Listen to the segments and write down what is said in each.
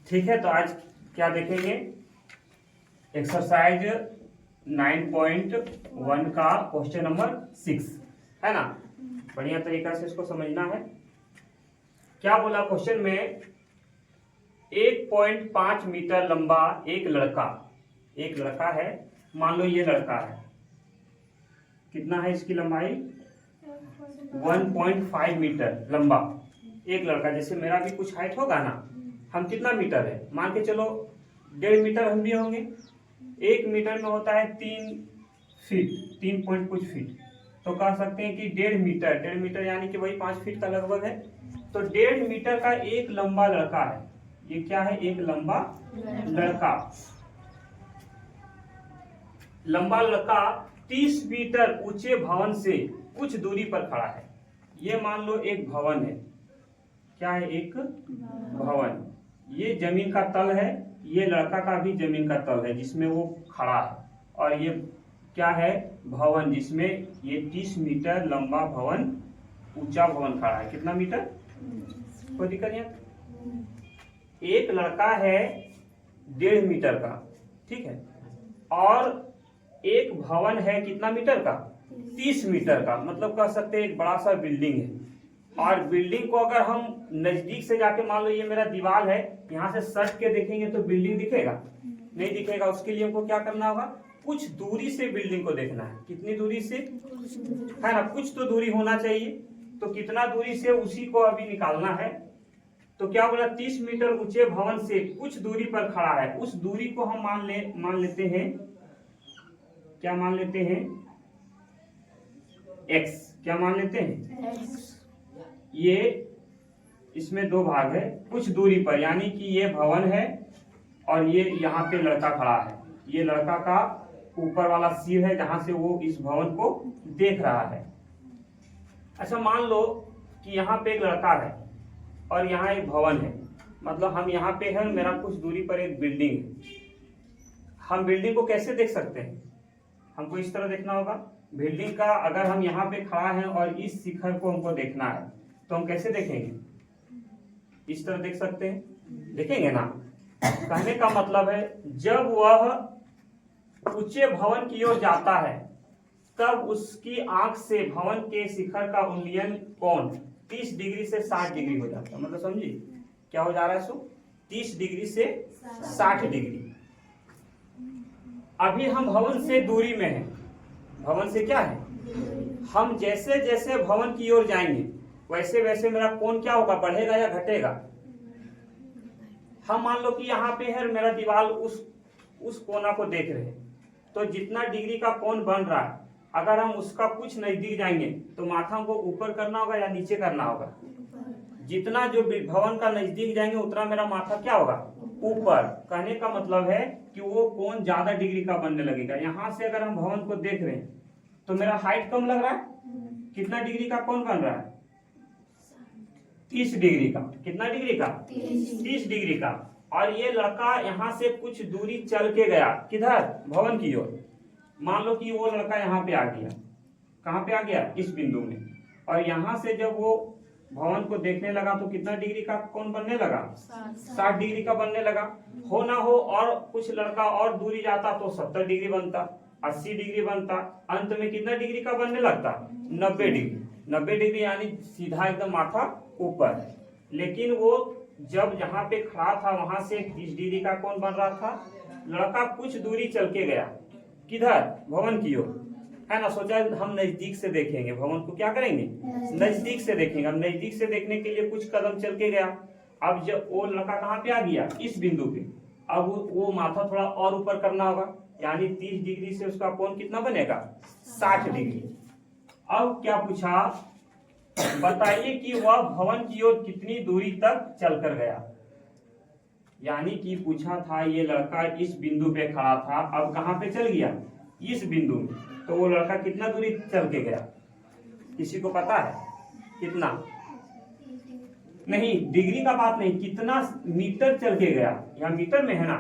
ठीक है, तो आज क्या देखेंगे? एक्सरसाइज 9.1 का क्वेश्चन नंबर 6 है ना। बढ़िया तरीका से इसको समझना है। क्या बोला क्वेश्चन में? 1.5 मीटर लंबा एक लड़का है। मान लो ये लड़का है, कितना है इसकी लंबाई? 1.5 मीटर लंबा एक लड़का। जैसे मेरा भी कुछ हाइट होगा ना, हम कितना मीटर है मान के चलो, 1.5 मीटर हम भी होंगे। 1 मीटर में होता है 3 फीट, 3 पॉइंट कुछ फीट। तो कह सकते हैं कि 1.5 मीटर यानी कि वही 5 फीट का लगभग है। तो 1.5 मीटर का एक लंबा लड़का है। ये क्या है? एक लंबा लड़का। लंबा लड़का 30 मीटर ऊंचे भवन से कुछ दूरी पर खड़ा है। ये मान लो एक भवन है। क्या है? एक भवन। ये जमीन का तल है, ये लड़का का भी जमीन का तल है जिसमें वो खड़ा है। और ये क्या है? भवन, जिसमें ये 30 मीटर लंबा भवन, ऊंचा भवन खड़ा है। कितना मीटर? कोई दिक्कत नहीं। एक लड़का है 1.5 मीटर का, ठीक है, और एक भवन है कितना मीटर का? 30 मीटर का। मतलब कह सकते हैं एक बड़ा सा बिल्डिंग है। और बिल्डिंग को अगर हम नजदीक से जाके, मान लो ये मेरा दीवार है, यहाँ से सट के देखेंगे तो बिल्डिंग दिखेगा? नहीं दिखेगा। उसके लिए हमको क्या करना होगा? कुछ दूरी से बिल्डिंग को देखना है। कितनी दूरी से? है ना, कुछ तो दूरी होना चाहिए। तो कितना दूरी से, उसी को अभी निकालना है। तो क्या बोला? 30 मीटर ऊंचे भवन से कुछ दूरी पर खड़ा है। उस दूरी को हम मान लेते हैं, क्या मान लेते हैं? x। क्या मान लेते हैं? ये इसमें दो भाग है, कुछ दूरी पर, यानी कि ये भवन है और ये यहाँ पे लड़का खड़ा है। ये लड़का का ऊपर वाला सिर है जहां से वो इस भवन को देख रहा है। अच्छा, मान लो कि यहाँ पे एक लड़का है और यहाँ एक भवन है। मतलब हम यहाँ पे हैं, मेरा कुछ दूरी पर एक बिल्डिंग है। हम बिल्डिंग को कैसे देख सकते हैं? हमको इस तरह देखना होगा। बिल्डिंग का अगर हम यहाँ पे खड़ा हैं और इस शिखर को हमको देखना है, तो हम कैसे देखेंगे? इस तरह देख सकते हैं, देखेंगे ना। कहने का मतलब है, जब वह ऊंचे भवन की ओर जाता है, तब उसकी आंख से भवन के शिखर का उन्नयन कोण 30 डिग्री से 60 डिग्री हो जाता है। मतलब समझिए क्या हो जा रहा है? सो 30 डिग्री से 60 डिग्री। अभी हम भवन से दूरी में हैं। भवन से क्या है? हम जैसे जैसे भवन की ओर जाएंगे, वैसे वैसे मेरा कोण क्या होगा? बढ़ेगा या घटेगा? हम मान लो कि यहाँ पे है, मेरा दीवार उस कोना को देख रहे हैं, तो जितना डिग्री का कोण बन रहा है, अगर हम उसका कुछ नजदीक जाएंगे तो माथा को ऊपर करना होगा या नीचे करना होगा? जितना जो भवन का नजदीक जाएंगे उतना मेरा माथा क्या होगा? ऊपर। कहने का मतलब है कि वो कोण ज्यादा डिग्री का बनने लगेगा। यहाँ से अगर हम भवन को देख रहे हैं तो मेरा हाइट कम लग रहा है। कितना डिग्री का कोण बन रहा है? 30 डिग्री का। कितना डिग्री का? 30 डिग्री का। और ये लड़का यहाँ से कुछ दूरी चल के गया, किधर? भवन की ओर। मान लो कि वो लड़का यहाँ पे आ गया। कहाँ पे आ गया? इस बिंदु में। और यहाँ से जब वो भवन को देखने लगा तो कितना डिग्री का कोण बनने लगा? 60 डिग्री का बनने लगा। हो ना हो और कुछ लड़का और दूरी जाता तो 70 डिग्री बनता, 80 डिग्री बनता। अंत में कितना डिग्री का बनने लगता? 90 डिग्री। 90 डिग्री यानी सीधा एकदम माथा ऊपर। लेकिन वो जब जहाँ पे खड़ा था वहां से 30 डिग्री का कोण बन रहा था। लड़का कुछ दूरी चल के गया, किधर? भवन की ओर, है ना। सोचा हम नजदीक से देखेंगे भवन को। क्या करेंगे? नजदीक से देखेंगे। अब नजदीक से देखने के लिए कुछ कदम चल के गया। अब जब वो लड़का कहाँ पे आ गया? इस बिंदु पे। अब वो माथा थोड़ा और ऊपर करना होगा, यानी 30 डिग्री से उसका कोण कितना बनेगा? 60 डिग्री। अब क्या पूछा? बताइए कि वह भवन की ओर कितनी दूरी तक चलकर गया। यानी कि पूछा था, ये लड़का इस बिंदु पे खड़ा था, अब कहाँ पे चल गया? इस बिंदु में। तो वो लड़का कितना दूरी चल के गया? किसी को पता है कितना? नहीं, डिग्री का बात नहीं, कितना मीटर चल के गया। यहाँ मीटर में है ना।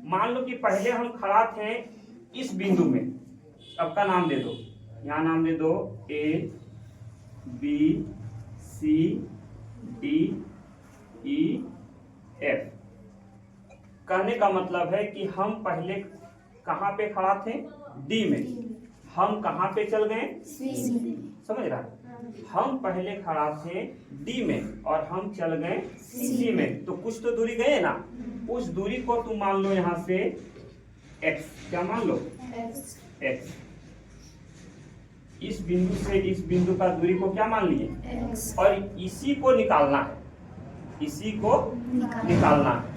मान लो कि पहले हम खड़ा थे इस बिंदु में। सबका नाम दे दो, यहाँ नाम दे दो A B C D E F। कहने का मतलब है कि हम पहले कहाँ पे खड़ा थे, डी में, हम कहाँ पे चल गए, समझ रहा है, हम पहले खड़ा थे डी में और हम चल गए सी में, तो कुछ तो दूरी गए ना, उस दूरी को तुम मान लो यहाँ से x, क्या मान लो x, इस बिंदु से इस बिंदु का दूरी को क्या मान लिए, और इसी को निकालना है, इसी को निकालना है,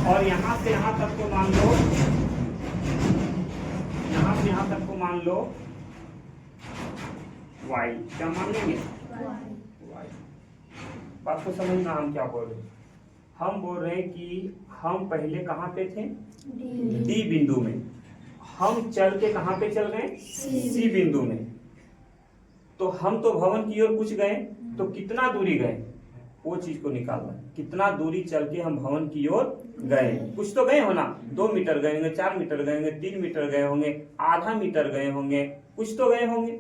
और यहाँ से यहाँ तक को मान लो, यहाँ से यहाँ तक को मान लो y, क्या मान लेंगे y। बात को समझना हम क्या बोल रहे हैं, हम बोल रहे हैं कि हम पहले कहाँ पे थे, डी बिंदु में, हम चल के कहाँ पे चल गए, सी बिंदु में, तो हम तो भवन की ओर कुछ गए, तो कितना दूरी गए वो चीज को निकालना, कितना दूरी चल के हम भवन की ओर गए, कुछ तो गए हो ना, 2 मीटर गए होंगे, 4 मीटर गए होंगे, 3 मीटर गए होंगे, आधा मीटर गए होंगे, कुछ तो गए होंगे।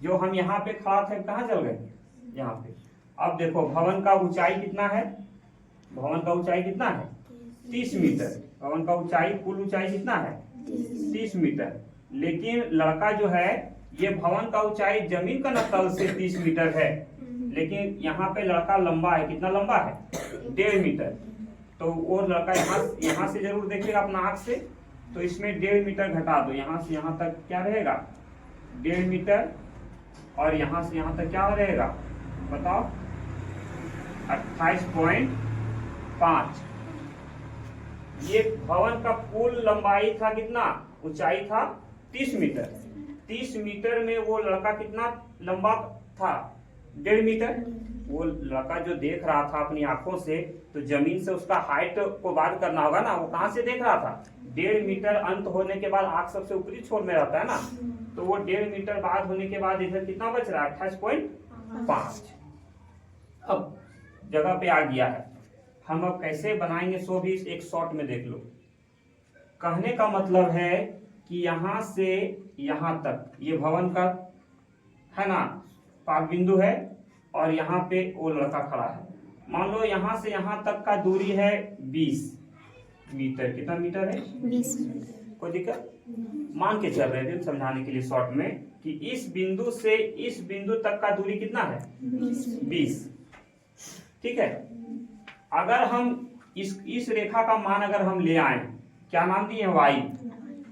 जो हम यहाँ पे खड़ा थे कहाँ चल गए, यहाँ पे। अब देखो भवन का ऊंचाई कितना है, भवन का ऊंचाई कितना है 30 मीटर, भवन का ऊंचाई कुल ऊंचाई कितना है 30 मीटर, लेकिन लड़का जो है ये भवन का ऊंचाई जमीन का तल से 30 मीटर है, लेकिन यहाँ पे लड़का लंबा है, कितना लंबा है 1.5 मीटर, तो वो लड़का यहाँ से जरूर देखेगा अपना आँख से, तो इसमें 1.5 मीटर घटा दो, यहाँ से यहाँ तक क्या रहेगा 1.5 मीटर, और यहाँ से यहाँ तक क्या रहेगा बताओ 28.5। ये भवन का कुल लंबाई था कितना, ऊंचाई था 30 मीटर, 30 मीटर में वो लड़का कितना लंबा था 1.5 मीटर। वो लड़का जो देख रहा था अपनी आंखों से, तो जमीन से उसका हाइट को बात करना होगा ना, वो कहाँ से देख रहा था 1.5 मीटर, अंत होने के बाद आंख सबसे ऊपरी छोर में रहता है ना, तो वो 1.5 मीटर बाद होने के बाद इधर कितना बच रहा है 28.5। अब जगह पे आ गया है, हम अब कैसे बनाएंगे सो भी एक शॉर्ट में देख लो। कहने का मतलब है कि यहाँ से यहाँ तक ये भवन का है ना पाद बिंदु है, और यहाँ पे वो लड़का खड़ा है, मान लो यहाँ से यहाँ तक का दूरी है 20 मीटर, कितना मीटर है 20 मीटर, कोई दिक्कत, मान के चल रहे थे समझाने के लिए शॉर्ट में कि इस बिंदु से इस बिंदु तक का दूरी कितना है 20, ठीक है। अगर हम इस रेखा का मान अगर हम ले आए, क्या मान दिए y,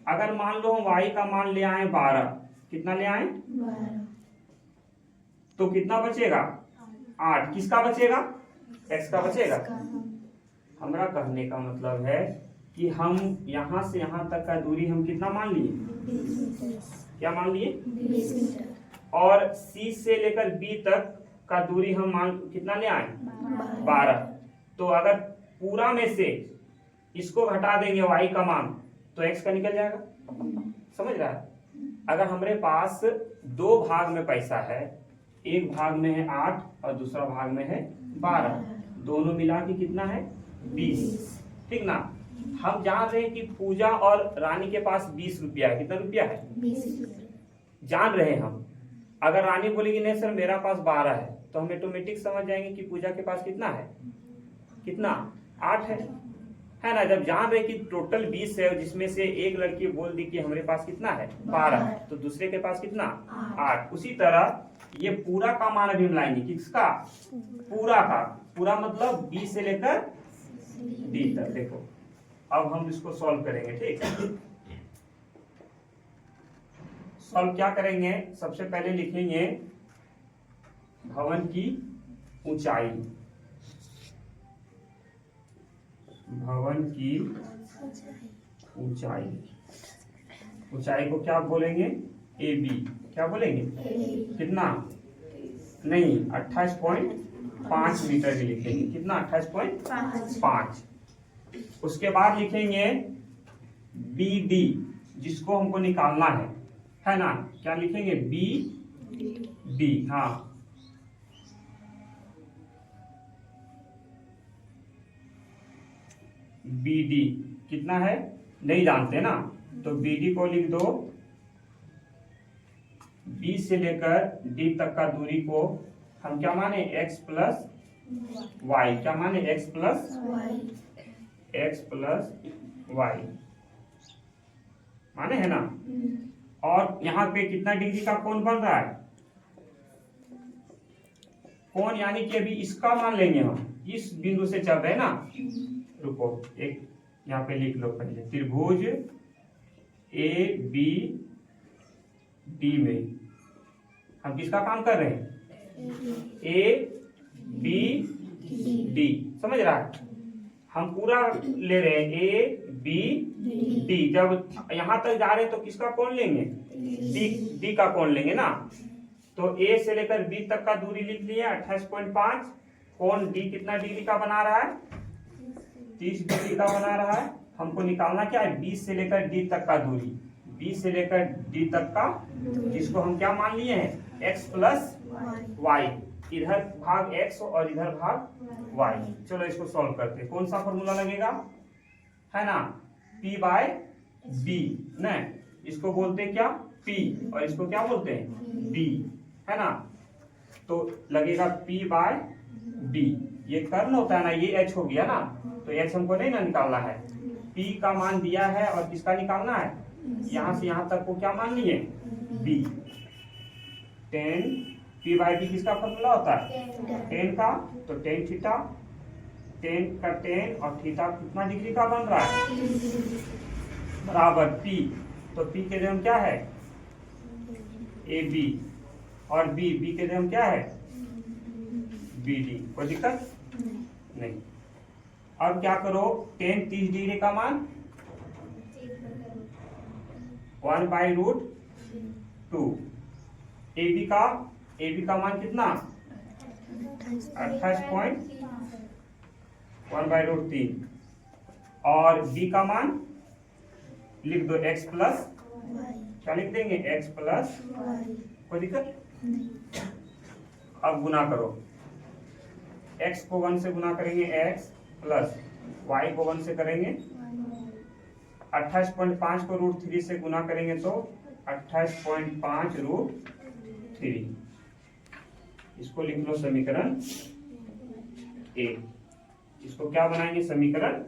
अगर मान लो हम y का मान ले आए 12, कितना ले आए 12, तो कितना बचेगा 8, किसका बचेगा x का बचेगा। हमारा कहने का मतलब है कि हम यहाँ से यहाँ तक का दूरी हम कितना मान लिए 20 मीटर, क्या मान लिए 20 मीटर, और C से लेकर B तक का दूरी हम मान कितना ले आए 12। तो अगर पूरा में से इसको घटा देंगे y का मान तो x का निकल जाएगा, समझ रहा है। अगर हमारे पास 2 भाग में पैसा है, एक भाग में है 8 और दूसरा भाग में है 12, दोनों मिला के कितना है 20, ठीक ना। हम जान रहे हैं कि पूजा और रानी के पास 20 रुपया है, कितना रुपया है 20 रुपये, जान रहे हैं हम। अगर रानी बोलेगी नहीं सर मेरा पास 12 है, तो हम ऑटोमेटिक समझ जाएंगे कि पूजा के पास कितना है, कितना 8 है ना। जब जान रहे कि टोटल 20 है, जिसमें से एक लड़की बोल दी कि हमारे पास कितना है 12, तो दूसरे के पास कितना 8। उसी तरह ये पूरा का मान अभी हम लाएंगे, किसका पूरा का, पूरा मतलब बी से लेकर डी तक। देखो अब हम इसको सॉल्व करेंगे, ठीक है। सॉल्व क्या करेंगे, सबसे पहले लिखेंगे भवन की ऊंचाई, भवन की ऊंचाई, ऊंचाई को क्या बोलेंगे ए बी, क्या बोलेंगे कितना, नहीं 28.5 मीटर भी लिखेंगे, कितना 28.5। उसके बाद लिखेंगे बी डी, जिसको हमको निकालना है ना, क्या लिखेंगे बी डी, हाँ बी डी कितना है नहीं जानते ना, तो बी डी को लिख दो, बी से लेकर डी तक का दूरी को हम क्या माने x प्लस वाई, क्या माने x plus x plus y, माने है ना। और यहाँ पे कितना डिग्री का कोण बन रहा है, कोण यानी कि अभी इसका मान लेंगे हम, इस बिंदु से चल रहे हैं ना। रुको एक यहाँ पे लिख लो पहले, त्रिभुज ए बी डी में हम किसका काम कर रहे हैं, ए बी डी, समझ रहा है। हम पूरा ले रहे हैं ए बी डी, जब यहां तक जा रहे हैं तो किसका कोण लेंगे, डी का कोण लेंगे ना। तो ए से लेकर बी तक का दूरी लिख लिया 28.5, कोण डी कितना डिग्री का बना रहा है, 30 डिग्री का बना रहा है। हमको निकालना क्या है, बी से लेकर डी तक का दूरी, बी से लेकर डी तक का, जिसको हम क्या मान लिए हैं, x प्लस वाई, इधर भाग x और इधर भाग y। चलो इसको सॉल्व करते हैं। कौन सा फॉर्मूला लगेगा, है ना, p बाय b न, इसको बोलते हैं क्या p, और इसको क्या बोलते हैं b, है ना। तो लगेगा p बाय b, ये कर्ल होता है ना, ये h हो गया ना, तो h हमको नहीं ना निकालना है, p का मान दिया है और किसका निकालना है, यहाँ से यहाँ तक को क्या मान लिए, b। 10 p बाई b किसका फॉर्मूला होता है, 10 का, तो 10 थीटा, 10 का 10 और थीटा कितना डिग्री का बन रहा है, बराबर p। तो p के जगह क्या है, ए बी, और b के जगह क्या है, बी डी। कोई दिक्कत नहीं। अब क्या करो, 10 30 डिग्री का मान 1/√2, ए बी का मान कितना 28.1/3, और b का मान लिख दो x प्लस, क्या लिख देंगे, x प्लस, कोई दिक्कत। अब गुना करो, x को 1 से गुना करेंगे x प्लस y को 1 से करेंगे, 28.5 को √3 से गुना करेंगे तो 28.5√3, इसको लिख लो समीकरण ए। इसको क्या बनाएंगे, समीकरण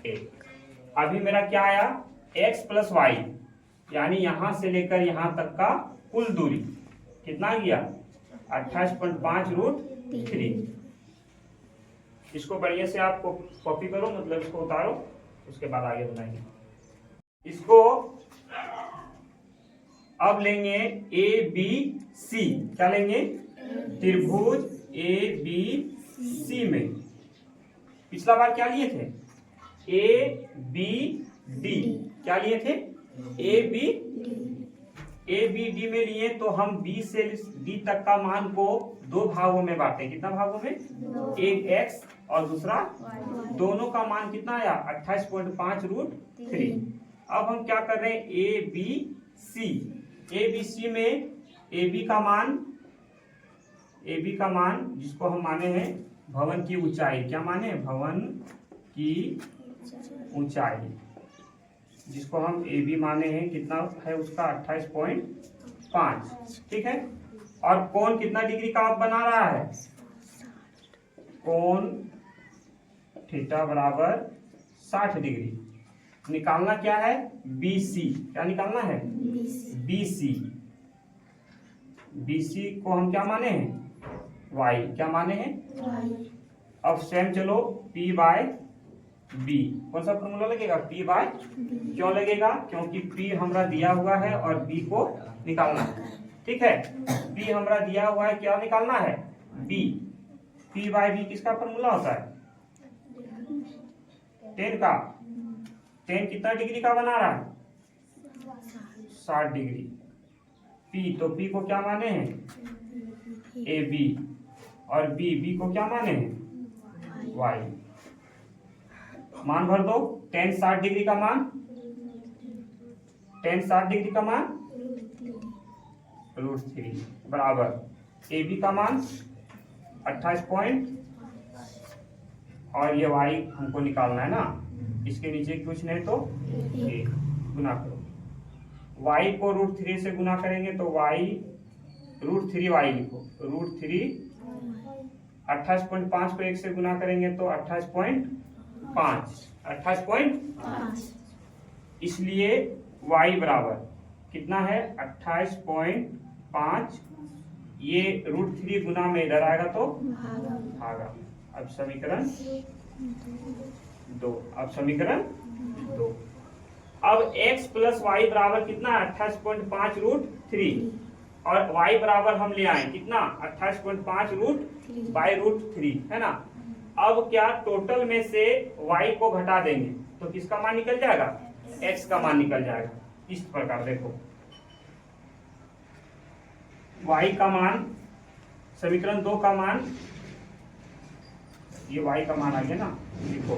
ए। अभी मेरा क्या आया, x प्लस वाई, यानी यहां से लेकर यहां तक का कुल दूरी कितना गया, 28.5√3। इसको बढ़िया से आपको कॉपी करो, मतलब इसको उतारो, उसके बाद आगे बनाएंगे। इसको अब लेंगे ए बी सी, क्या लेंगे, त्रिभुज ए बी सी में पिछला बार क्या लिए थे, ए बी डी, क्या लिए थे, ए बी डी में लिए, तो हम बी से डी तक का मान को दो भागों में बांटे, कितना भागों में, एक x और दूसरा, दोनों का मान कितना आया 28.5√3। अब हम क्या कर रहे हैं, ए बी सी में ए बी का मान जिसको हम माने हैं भवन की ऊंचाई, क्या माने, भवन की ऊंचाई, जिसको हम ए बी माने हैं, कितना है उसका 28.5, ठीक है। और कोण कितना डिग्री का आप बना रहा है, कोण थीटा बराबर 60 डिग्री। निकालना क्या है, बी सी, क्या निकालना है, बी सी को हम क्या माने हैं, y, क्या माने हैं, अब सेम चलो p बाय b, कौन सा फॉर्मूला लगेगा, p बाय, क्यों लगेगा, क्योंकि p हमरा दिया हुआ है और b को निकालना है, ठीक है। p हमरा दिया हुआ है, क्या निकालना है, b, p बाय b किसका फॉर्मूला होता है, 10 का, 10 कितना डिग्री का बना रहा है, 60 डिग्री। p, तो p को क्या माने हैं, ए बी, और बी को क्या माने हैं, y। मान भर दो, 10 60 डिग्री का मान, 10 60 डिग्री का मान √3 बराबर ए बी का मान 28 और ये y हमको निकालना है ना, इसके नीचे कुछ नहीं तो a, गुना करो, y को √3 से गुना करेंगे तो y √3y लिखो, √3, 28.5 को 1 से गुना करेंगे तो 28.5, 5, 28.5। 5 इसलिए y बराबर कितना है 28.5। ये √3 गुना में इधर आएगा तो भागा भागा। अब समीकरण 2। अब समीकरण 2। अब x प्लस वाई बराबर कितना 28.5 √3 और y बराबर हम ले आए कितना 28.5 √3 है ना। अब क्या टोटल में से y को घटा देंगे तो किसका मान निकल जाएगा x का मान निकल जाएगा। इस प्रकार देखो y का मान समीकरण 2 का मान ये y का मान आ गया ना। देखो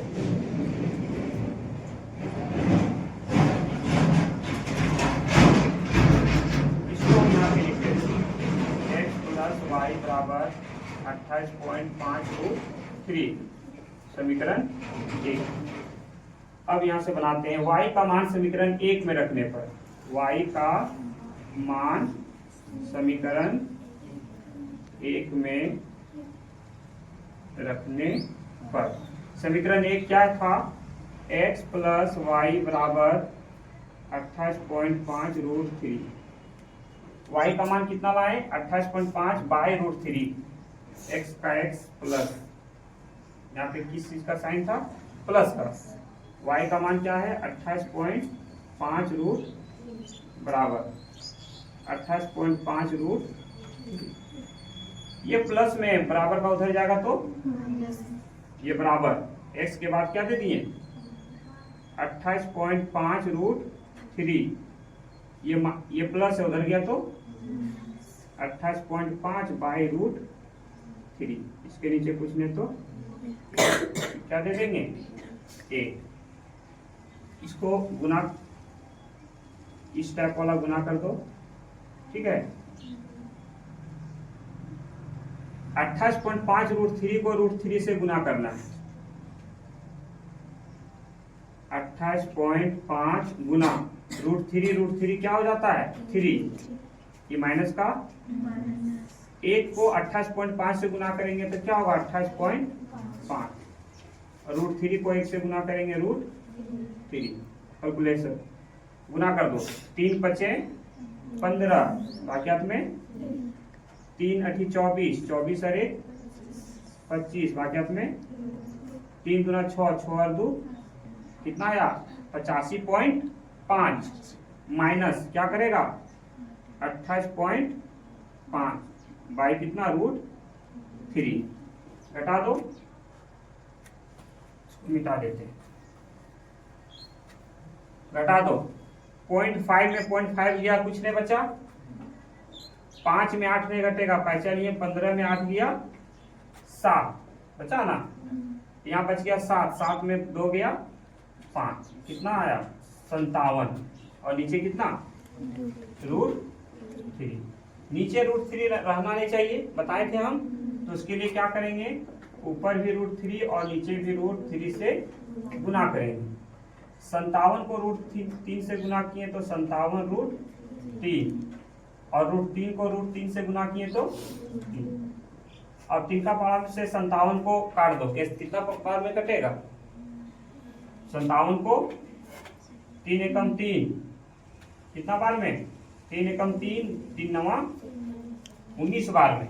इसको हम यहाँ पे लिख देते हैं x प्लस वाई बराबर 28.5 √3 समीकरण 1। अब यहाँ से बनाते हैं y का मान समीकरण 1 में रखने पर y का मान समीकरण 1 में रखने पर समीकरण 1 क्या था x प्लस वाई बराबर 28.5 √3। y का मान कितना लाए 28.5 बाय √3 x का x प्लस यहाँ पे किस चीज का साइन था प्लस का। y का मान क्या है 28.5 बराबर 28.5 ये प्लस में बराबर का उधर जाएगा तो ये बराबर x के बाद क्या दे दिए 28.5 √3 ये प्लस है उधर गया तो 28.5 बाई √3 इसके नीचे कुछ नहीं तो क्या दे देंगे 1। इसको गुना इस टाइप वाला गुना कर दो ठीक है। 28.5 √3 को √3 से गुना करना है 28.5 गुना √3 क्या हो जाता है 3 ये माइनस का 1 को 28.5 से गुना करेंगे तो क्या होगा 28.5 और √3 को 1 से गुना करेंगे √3 कैलकुलेशन गुना कर दो 3 बचे 15 बाकियात में 3 8 24 24 अरे 25 बाकियात में 3 दूना 6 6 और 2 कितना आया 85.5 माइनस क्या करेगा 28.5 बाई कितना √3 घटा दो मिटा देते घटा दो 0.5 में 0.5 लिया कुछ नहीं बचा 5 में 8 नहीं घटेगा पैसा लिए 15 में 8 लिया 7 बचा ना यहाँ बच गया 7 में 2 गया 5 कितना आया 57 और नीचे कितना √3 नीचे √3 रहना नहीं चाहिए बताए थे हम तो उसके लिए क्या करेंगे ऊपर भी √3 और नीचे भी √3 से गुना करेंगे 57 को √3 से गुना किए तो 57 √3 और √3 को √3 से गुना किए तो 3। अब 3 का पावर से 57 को काट दो कितना पावर में कटेगा 57 को 3 एकम 3 कितना बार में 3 एकम 3 3 9 19 बार में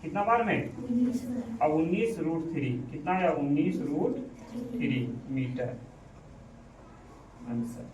कितना बार में अब 19 √3 कितना है 19 √3 मीटर आंसर।